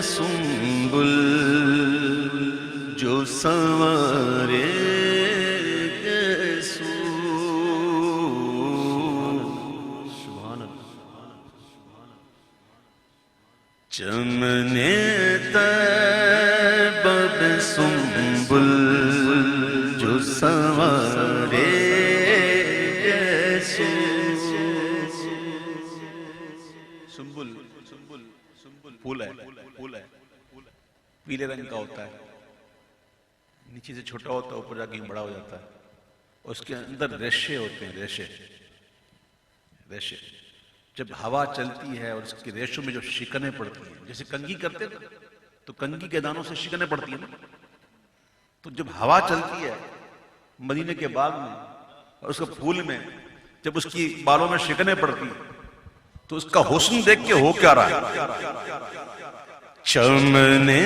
सुंबुल जो संवारे चमने तैब सुंबुल जो संवारे सुंबुल फूल है, पीले रंग का होता है, नीचे से छोटा होता है, ऊपर जाके बड़ा हो जाता है। उसके अंदर रेशे होते हैं, रेशे। जब हवा चलती है और उसके रेशों में जो शिकने पड़ती हैं, जैसे कंघी करते हैं तो कंघी के दानों से शिकने पड़ती है ना, तो जब हवा चलती है मदीने के बाग में और उसके फूल में जब उसकी बालों में शिकने पड़ती है तो उसका हुस्न देख के हो क्या रहा है। चमने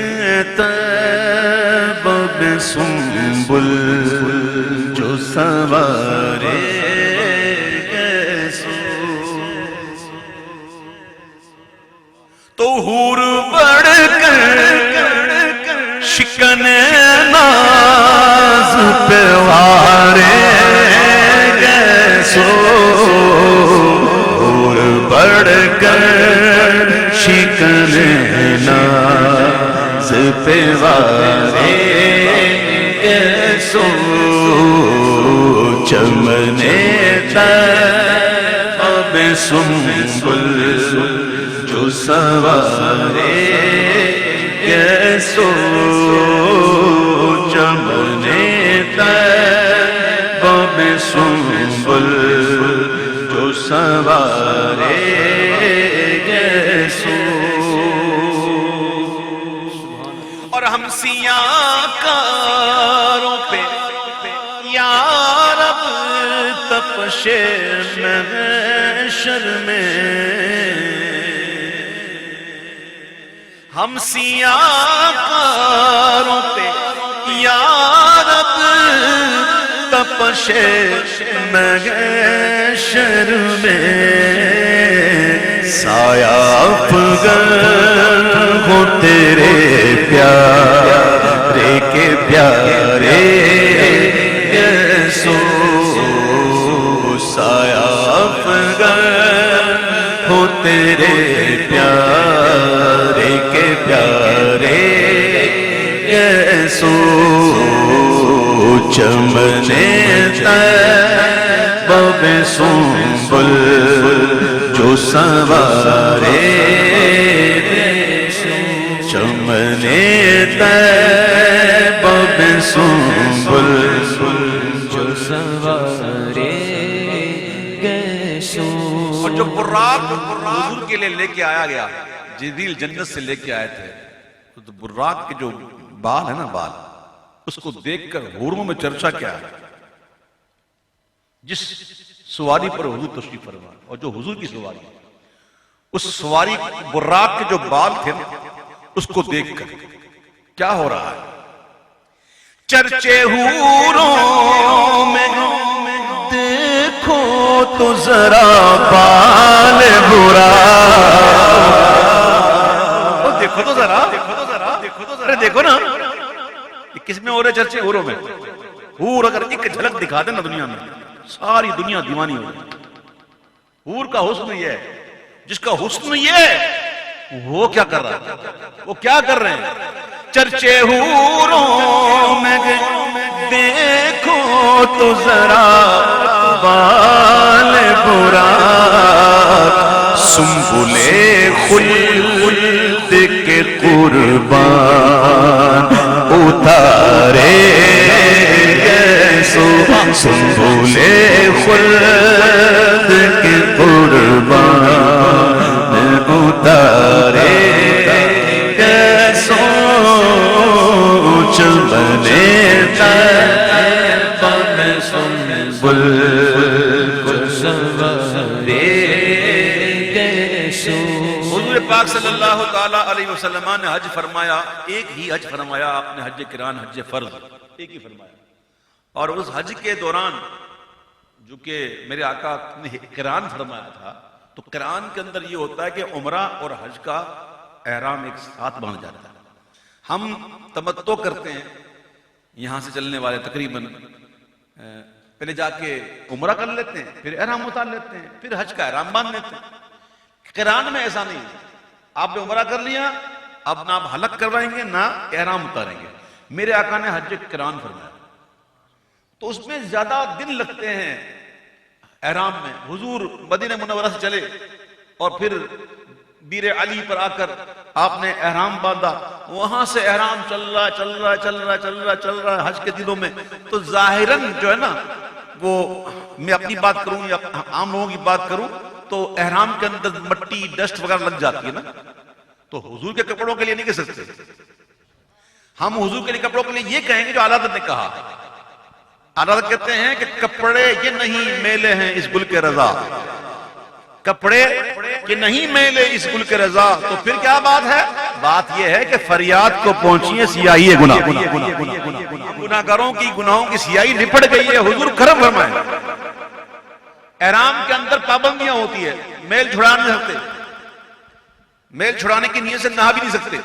तैब सुंबुल जो संवारे तो हूर बढ़कर शिकने नाज पे वारे सो, हूर बढ़कर शिकने नाज पे वारे सो, चमने तैब सुंबुल जो संवारे सो, चमने तैब सुंबुल जो संवारे सो। और हम सियाकारों पे या रब तपशे महशर में, हम सियाकारों पे या रब तपशे महशर में, साया अफ़ग़न हो तेरे प्यारे के प्यारे सो, साया अफ़ग़न हो तेरे प्यारे के प्यारे सो, चमने तैब सुंबुल जो संवारे, चमने तैब सुंबुल जो संवारे सो। और जो बुर्राक हुजूर के लिए लेके आया गया, जिब्रील जन्नत से लेके आए थे, तो बुर्राक के जो बाल है ना, बाल, उसको देखकर हूरों में चर्चा क्या है। जिस सवारी पर हुजूर तशरीफ फरमा और जो हुजूर की सवारी, उस सवारी बुर्राक के जो बाल थे उसको देखकर क्या हो रहा है। चर्चे हूरों में देखो तो जरा बाल बुराक, देखो तो जरा, अरे देखो ना किसमें हो रहे चर्चे, हूरों में। हूर अगर एक झलक दिखा दे ना दुनिया में, सारी दुनिया दीवानी हो जाए। हूर का हुस्न ये है, जिसका हुस्न ये है वो क्या कर रहा है, वो क्या कर रहे हैं। चर्चे हूरों में देखो तो जरा बाल बुराक, सुंबुले खुल्द के कुर्बान उतारे सो, सुंबुले खुल्द के कुर्बान उतारे सो, चमने तैब सुंबुल जो संवारे सो। हुजूर पाक सल्लल्लाहु ताला अलैहि वसल्लम ने हज फरमाया, एक ही हज फरमाया आपने, हज किरान, हज फर्ज एक ही फरमाया। और उस हज के दौरान जो कि मेरे आका ने किरान फरमाया था, तो किरान के अंदर ये होता है कि उमरा और हज का एहराम एक साथ बांध जाता है। हम तमत्तो करते हैं, यहां से चलने वाले तकरीबन पहले जाके उम्रा कर लेते हैं, फिर एहराम उतार लेते हैं, फिर हज का एहराम बांध लेते हैं। किरान में ऐसा नहीं है, आपने उम्रा कर लिया, अब ना आप हलक करवाएंगे ना एहराम उतारेंगे। मेरे आका ने हज किरान फरमाया, तो उसमें ज्यादा दिन लगते हैं एहराम में। हुजूर मदीना मुनव्वरा से चले और फिर बीर अली पर आकर आपने एहराम बांधा, वहां से एहराम चल रहा हज के दिनों में। तो जाहिरन जो है ना, वो मैं अपनी बात करूं या आम लोगों की बात करूं, तो एहराम के अंदर मट्टी डस्ट वगैरह लग जाती है ना, तो हुजूर के कपड़ों के लिए नहीं कह सकते। हम हुजूर के लिए कपड़ों के लिए ये कहेंगे जो आला हज़रत ने कहा। आला हज़रत कहते हैं कि कपड़े ये नहीं मेले हैं इस गुल के रजा, कपड़े कि नहीं मेले इस गुल के रजा। तो फिर क्या बात है? बात यह है कि फरियाद को पहुंची है सियाही गुनाह, गुनाहगारों की गुनाहों की सियाही निपट गई है। हुजूर करम फरमाए। एहराम के अंदर पाबंदियां होती है, मेल छुड़ा नहीं सकते, मेल छुड़ाने की नीयत से नहा भी नहीं सकते,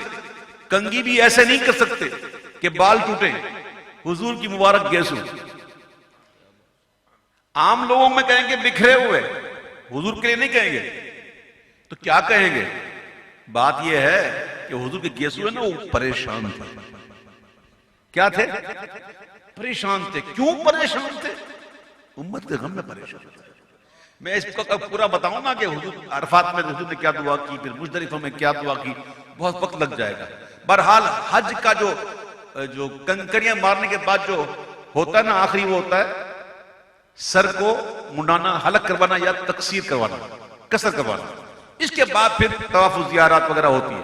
कंघी भी ऐसे नहीं कर सकते कि बाल टूटे। हुजूर की मुबारक गेसू आम लोगों में कहेंगे बिखरे हुए, हुजूर के लिए नहीं कहेंगे। तो क्या कहेंगे? बात यह है कि हुजूर के गेसू है ना, वो परेशान थे। क्या थे? परेशान थे। क्यों परेशान थे? उम्मत के गम में परेशान थे। मैं इसको पूरा बताऊं ना कि हुजूर अरफात में हुजूर ने क्या दुआ की, फिर मुज़दलिफा में क्या दुआ की, बहुत वक्त लग जाएगा। बहरहाल हज का जो कंकड़ियां मारने के बाद जो होता है ना, आखिरी वो होता है सर को मुंडाना, हलक करवाना या तकसीर करवाना, कसर करवाना। इसके बाद फिर तवाफ ज़ियारत वगैरह होती है।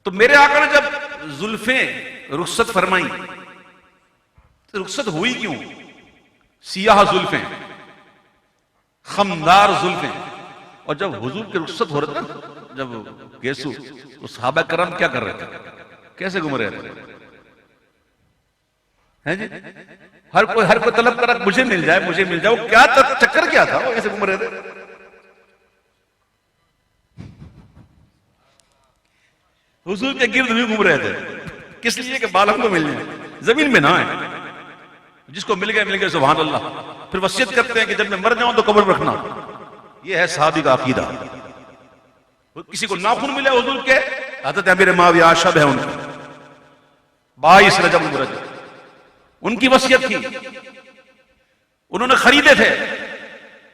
तो मेरे आका ने जब जुल्फें रुखसत फरमाई, तो रुखसत हुई क्यों? सियाह जुल्फें, खमदार जुल्फें। और जब हुजूर के रुखसत हो रहे थे, जब गेसू, तो सहाबा करम क्या कर रहे थे? कैसे घूम रहे थे? हैं जी? हर कोई तलब कर मुझे मिल जाए, मुझे मिल जाए। वो क्या चक्कर क्या था? वो ऐसे घूम रहे थे। हुजूर के गिर्द भी घूम रहे थे। किस लिए? कि बाल हमको मिल जाए, जमीन में ना है। जिसको मिल गए सुभान अल्लाह। फिर वसीयत करते हैं कि जब मैं मर जाऊं तो कब्र में रखना। यह है सहाबी का अकीदा। किसी को नाखून मिले हुजूर के, हज़रत अमीर मुआविया शब है उनकी 22 रजब मुरज, उनकी वसीयत थी, उन्होंने खरीदे थे,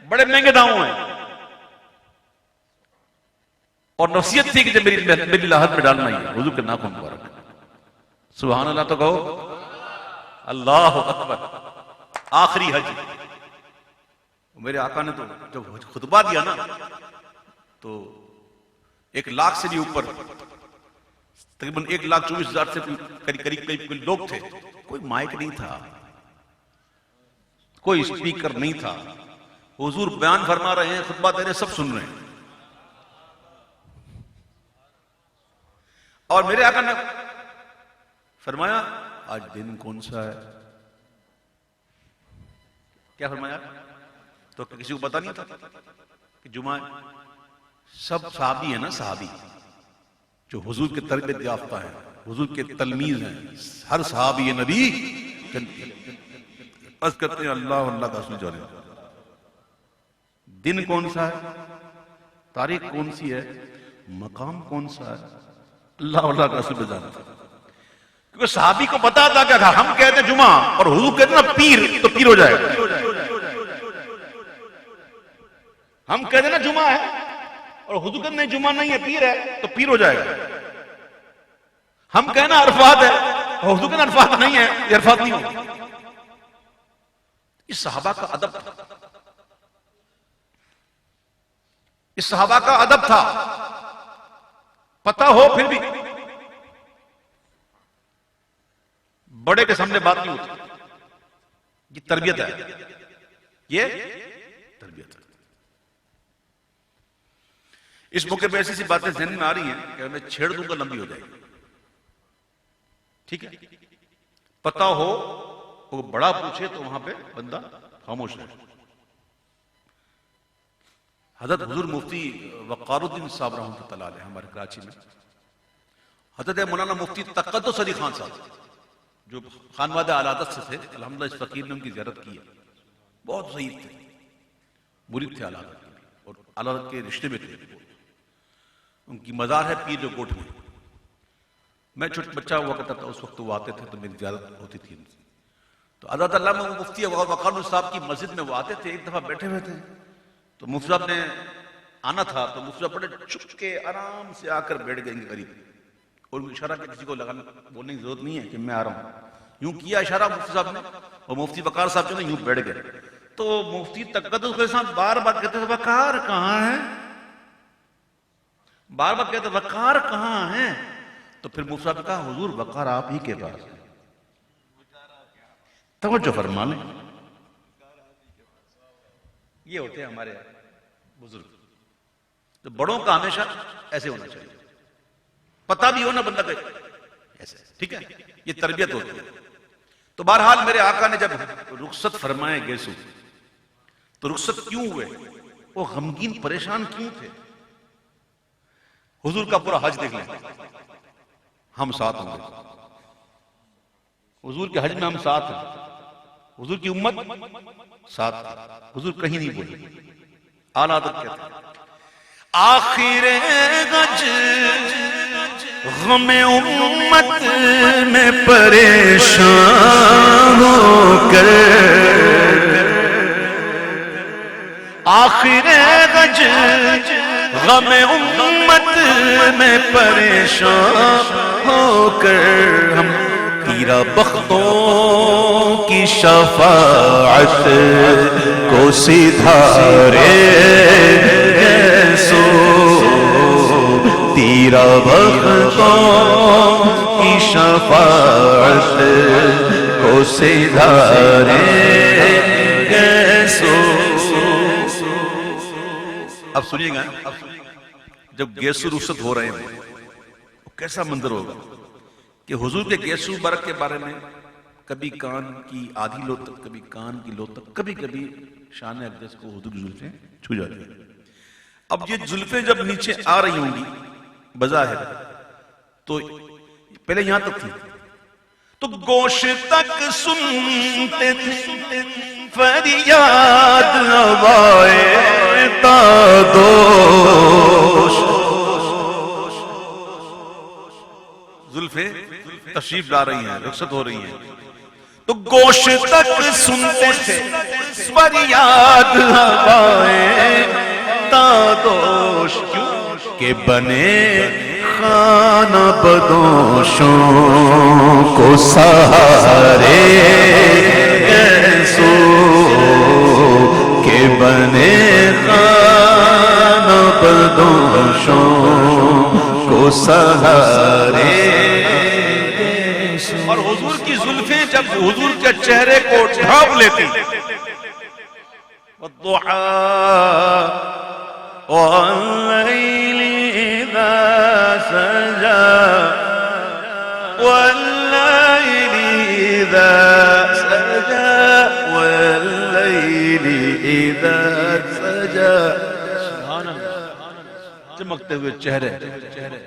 बड़े महंगे दामों में, और नसीहत थी कि जब मेरी लाहत में डालना ही है हुजूर के नाखून मुबारक। सुभान अल्लाह तो कहो, अल्लाह अकबर। आखिरी हज मेरे आका ने तो जब खुतबा दिया ना, तो 1 लाख से भी ऊपर, तकरीबन 1,24,000 से करीब लोग थे। कोई माइक नहीं था, कोई स्पीकर नहीं था। हुजूर बयान फरमा रहे हैं, खुतबा दे रहे हैं, सब सुन रहे हैं। और मेरे आका ने फरमाया, आज दिन कौन सा है? क्या फरमाया? तो किसी को पता नहीं था कि जुमा है। सब सहाबी है ना, सहाबी जो हुजूर के तरबियत याफ्ता है, हुजूर के तलमीज हैं। हर सहाबी ये नबी अर्ज करते हैं अल्लाह अल्लाह का रसूल जाने। दिन कौन सा है, तारीख कौन सी है, मकाम कौन सा है, अल्लाह अल्लाह का रसूल जानता। क्योंकि सहाबी को पता था क्या था। हम कहते हैं जुमा और हुजूर कहते हैं ना पीर, तो पीर हो जाएगा। हम कहते हैं ना जुमा है और हुजूर कहते नहीं जुमा नहीं है, पीर है, तो पीर हो जाएगा। हम कहना अरफात है और हुजूर कहना अरफात नहीं है, ये अरफात नहीं हो। इस सहाबा का अदब था, इस सहाबा का अदब था। पता हो फिर भी बड़े के सामने बात नहीं होती। ये तरबियत है, ये तरबियत है। इस मौके पर ऐसी सी बातें ज़हन में आ रही हैं कि मैं छेड़ दूंगा लंबी हो जाएगी। ठीक है, पता हो वो बड़ा पूछे तो वहां पे बंदा खामोश है। हजरत हुजूर मुफ्ती वक़ारुद्दीन साहब रहमतुल्लाह अलैह हमारे कराची में, हजरत मौलाना मुफ्ती तक़द्दुस अली खान साहब जो खानवादा अलादत से थे, अल्हम्दुलिल्लाह इस फकीर ने उनकी ज़ियारत की है। बहुत सही थे, मुरीद थे अलादत के और अलादत के रिश्ते में थे। उनकी मज़ार है पीर कोट में। मैं छोटा बच्चा हुआ करता था उस वक्त वो आते थे तो मेरी ज़ियारत होती थी उनसे। तो हज़रत अल्लामा मुफ्ती वक़ारुद्दीन साहब की मस्जिद में वो आते थे। एक दफ़ा बैठे हुए थे तो मुफ्ती साहब ने आना था, तो मुफ्ती साहब बड़े चुप के आराम से आकर बैठ गए करीब और इशारा किया, किसी को लगाना बोलने की जरूरत नहीं है कि मैं आ रहा हूँ। यूं किया इशारा मुफ्ती साहब ने और मुफ्ती वक़ार साहब जो ना यूं बैठ गए। तो मुफ्ती तक़द्दुस के साथ बार बार कहते थे वक़ार कहाँ है, बार बार कहते वक़ार कहाँ है। तो फिर मुफ्ती साहब ने कहा हुजूर वक़ार आप ही के पास है। तवज्जो फरमा लें, ये होते हैं हमारे बुजुर्ग। तो बड़ों का हमेशा ऐसे होना चाहिए, पता भी हो ना बंदा के ऐसे, ठीक है, ये तरबियत होती है। तो बहरहाल मेरे आका ने जब रुखसत फरमाए गेसू, तो रुखसत क्यों हुए, वो गमगीन परेशान क्यों थे। हुजूर का पूरा हज देख लें, हम साथ होंगे, हुजूर के हज में हम साथ हैं, हुजूर की उम्मत साथ, हुजूर कहीं नहीं बोले। आला आदत कहते हैं आखिर गज गमे उम्मत में परेशान होकर, आखिर गज गमे उम्मत में परेशान होकर हम तीरा बख्तों की शफाअत को सिधारे सो, तीरा बख्तों की शफाअत को सिधारे सो। अब सुनिएगा, जब गेसू रुखसत हो रहे हैं कैसा मंजर होगा कि हुजूर के गेसू बरक के बारे में कभी कान की आधी लो तक, कभी कान की लो तक, कभी कभी शान अक़दस को हुजूर की जुल्फें छू जाती हैं। अब ये जुल्फें जब नीचे आ रही होंगी बज़ाहिर, तो पहले यहां तक थी तो गोश तक सुनते थे फरियाद हवाए तादोश। जुल्फे तशरीफ ला रही हैं, रुखसत हो रही हैं, तो गोश तक सुनते थे फरियाद हवाए तादोश। क्यों के बने खाना बदोशों को सहारे सो, के बने खाना बदोशों को सहारे। और हुजूर की जुल्फें जब हुजूर के चेहरे को ढांप लेती, वद्दुहा वल्लैलि इज़ा सजा, वल्लैलि इज़ा सजा, वल्लैलि इज़ा सजा। चमकते हुए चेहरे,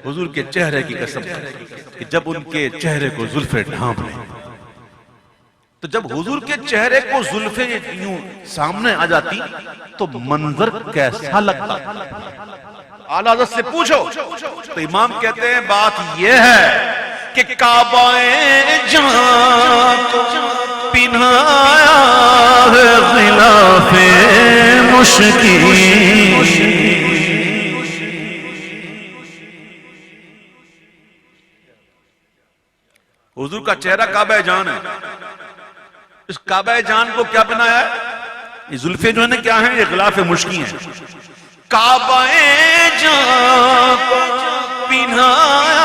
हुजूर के चेहरे की कसम कि जब उनके चेहरे को जुल्फे ढांप लें, तो जब हुजूर के चेहरे को जुल्फे यूं सामने आ जाती तो मंजर कैसा लगता। आला हज़रत से पूछो तो इमाम कहते हैं बात यह है कि काबाए जान को पिन्हाया है गिलाफे मुश्किल। हुजूर का चेहरा काबा जान है, इस काबा जान को क्या बनाया है, ये जुल्फे जो है ना क्या है, ये गिलाफ मुश्की है। काबा जान को पिन्हाया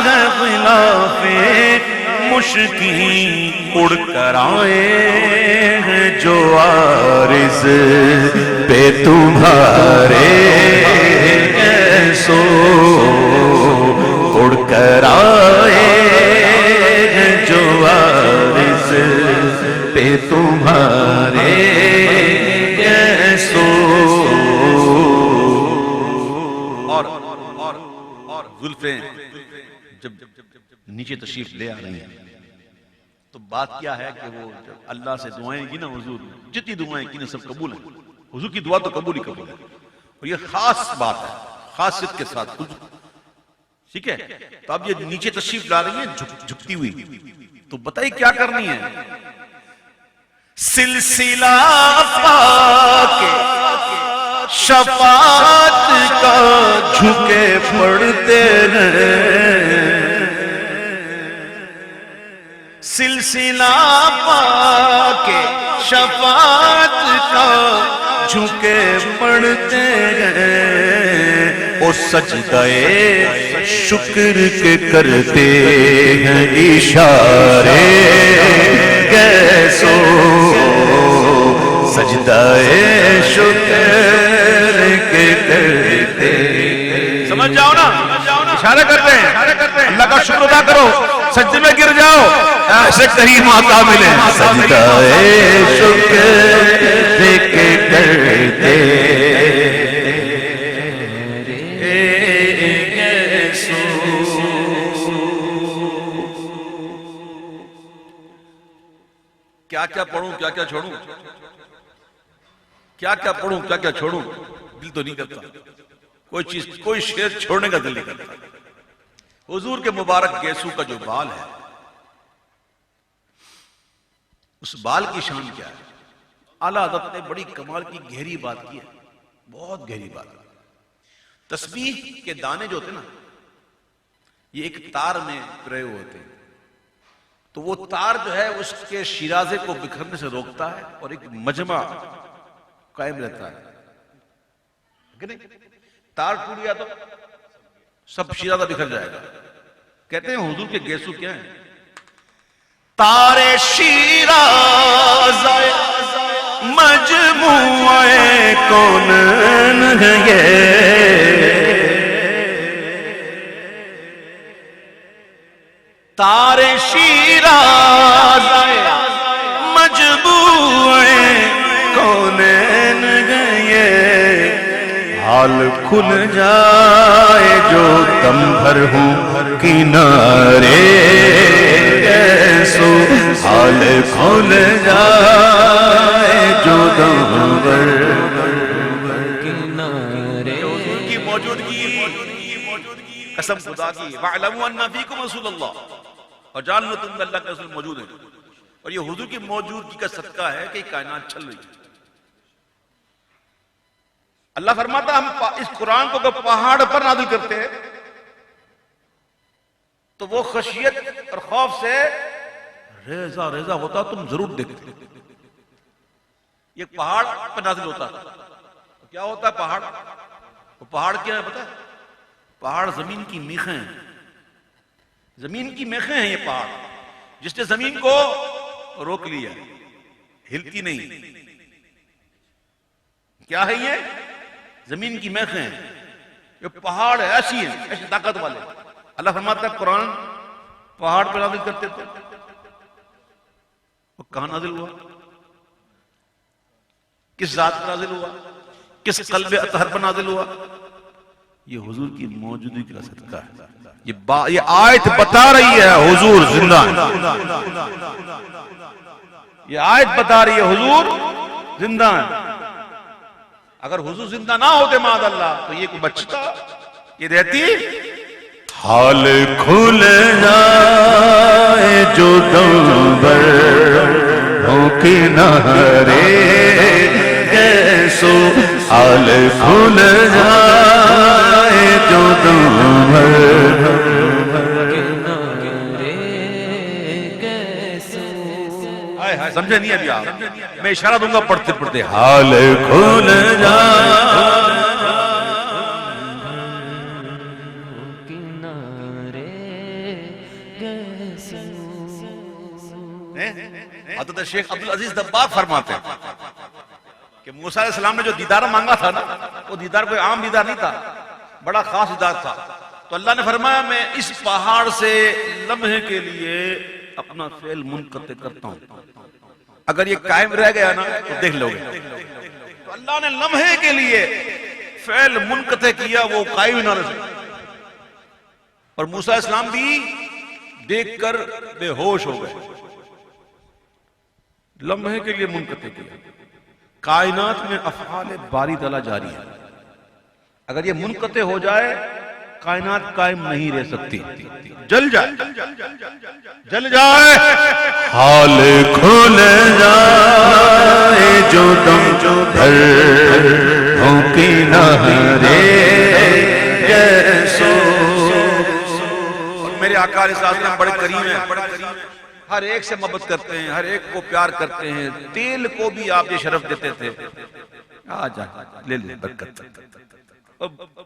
है गिलाफ मुश्की, उड़ कर आए हैं जो आरिज़ पे तुम्हारे सो, उड़ कर आए जो वारिस पे तुम्हारे सो। जुल्फें जब नीचे तशरीफ ले आ रही हैं तो बात क्या है कि वो जब अल्लाह से दुआएं की ना, हुजूर जितनी दुआएं की ना सब कबूल है। हुजूर की दुआ तो कबूल ही कबूल है। और ये खास बात है, खासियत के साथ, ठीक है। तो अब ये नीचे तशरीफ ला रही है झुकती हुई, तो बताइए क्या करनी है। सिलसिला पाके शफात का झुके पड़ते हैं, सिलसिला पाके शफात का झुके पड़ते हैं। ओ सजदाए शुक्र के करते हैं इशारे कैसो, सजदाए शुक्र के करते। समझ जाओ ना, इशारा करते हैं अल्लाह का शुक्र अदा करो, सजदे में गिर जाओ, ऐसे करीम आता मिले। सजदाए शुक्र के करते क्या क्या पढ़ूं क्या क्या छोड़ूं, क्या क्या पढ़ूं क्या क्या छोड़ूं, दिल तो नहीं करता कोई चीज, कोई शेर छोड़ने का दिल नहीं करता। हुजूर के मुबारक गेसू का जो बाल है, उस बाल की शान क्या है। आला हज़रत ने बड़ी कमाल की गहरी बात की है, बहुत गहरी बात। तस्बीह के दाने जो होते ना, ये एक तार में पिरोए होते हैं, तो वो तार जो है उसके शिराजे को बिखरने से रोकता है और एक मजमा कायम रहता है कि नहीं। तार टूट गया तो सब शिराजा बिखर जाएगा। कहते हैं हुजूर के गेसू क्या है, तारे शिराज़े मजमुए कौनन है ये, तारे शिराज़े मजमुए कौनन है ये। हाल खुल जाए जो दम भर हूं किनारे कैसो, हाल खुल जाए जो दम भर किनारे। की मौजूदगी कसम खुदा की, वअलमू अन्ना फीकुम रसूलल्लाह, और जान लो तुम अल्लाह के रसूल मौजूद हैं। और ये हुजूर की मौजूदगी का सदका है कि कायनात चल रही है। अल्लाह फरमाता हम इस कुरान को जब पहाड़ पर नाज़िल करते हैं तो वो खशियत और खौफ से रेजा रेजा होता, तुम जरूर देखते। ये पहाड़ पर नाज़िल होता तो क्या होता है पहाड़, वो पहाड़ क्या है पता है, पहाड़ जमीन की मेखें हैं, जमीन की मेखें हैं ये पहाड़। जिसने जमीन को रोक लिया, हिलती नहीं, क्या है ये, जमीन की मेखें हैं। ये पहाड़ ऐसी है, ऐसी ताकत वाले। अल्लाह फरमाता है कुरान पहाड़ पर नाज़िल करते थे, वो कहां नाज़िल हुआ, किस जात पर नाज़िल हुआ, किस क़ल्ब अतहर पर नाज़िल हुआ। ये हुजूर की मौजूदगी का सदका है। ये आयत बता रही है हुजूर जिंदा है, ये आयत बता रही है हुजूर जिंदा है। अगर हुजूर जिंदा ना होते मादअल्लाह तो ये कोई बचता, ये रहती। हाल खुल जाए जो दम भर हो किनारे कैसो, हाल खुल जाए जो दम भर किनारे कैसो। हाय हाय, समझे नहीं अभी आप, मैं इशारा दूंगा पढ़ते पढ़ते। हाल खुल जाए हज़रत शेख अब्दुल अजीज दब्बाग फरमाते हैं कि मूसा अलैहिस्सलाम ने जो दीदार मांगा था ना, वो दीदार कोई आम दीदार नहीं था, बड़ा खास दीदार था। तो अल्लाह ने फरमाया मैं इस पहाड़ से लम्हे के लिए अपना फेल मुनक़ते करता हूं, अगर ये कायम रह गया ना तो देख लोगे। तो अल्लाह ने लम्हे के लिए फेल मुनक़ते किया, वो कायम ना रह सका। और मूसा इस्लाम भी देखकर बेहोश हो गए, लम्हे के लिए मुनक़ते किया। कायनात में अफ़आल बारी तला जारी है, अगर ये मुनक़ते हो जाए कायनात कायम नहीं रह सकती, जल जाए, जल जाए, हाल खुल जाए जो दम जो धर भूखी नहरे जैसो। और मेरे आका अलैहिस्सलाम बड़े करीम हैं, हर एक से मोहब्बत करते हैं, हर एक को प्यार करते हैं। तेल को भी आप ये शरफ देते थे, आ जा ले ले बरकत।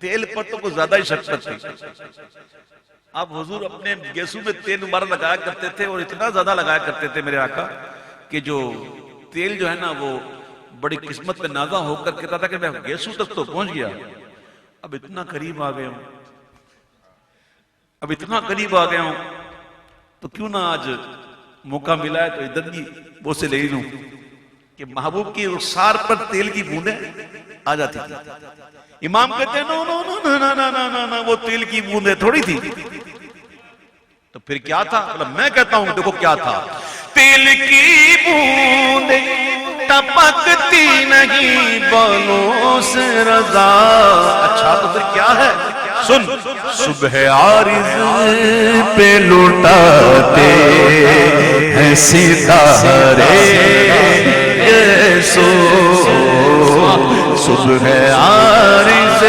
तेल पर तो कुछ ज्यादा ही शक्कत थी। आप हुजूर अपने गेसू में तेल मुबारक लगाया करते थे और इतना ज्यादा लगाया करते थे मेरे आका कि जो तेल जो है ना वो बड़ी किस्मत में नाजा होकर कहता था कि मैं गेसू तक तो पहुंच गया, अब इतना करीब आ गया हूं, अब इतना करीब आ गया हूं, तो क्यों ना आज मौका मिला है तो इधर भी वो से ले लूं कि महबूब की रुखसार पर तेल की बूंदें आ जाती थी। इमाम कहते हैं नो नो नो ना ना ना ना ना, वो तेल की बूंदें थोड़ी थी, तो फिर क्या था? मतलब मैं कहता हूं देखो क्या था, तेल की बूंदें टपकती नहीं बालों से रजा। अच्छा तो फिर क्या है? सुन, सुबह आरिज़ पे लुटाते हैं सितारे सो, सुबह आरिज़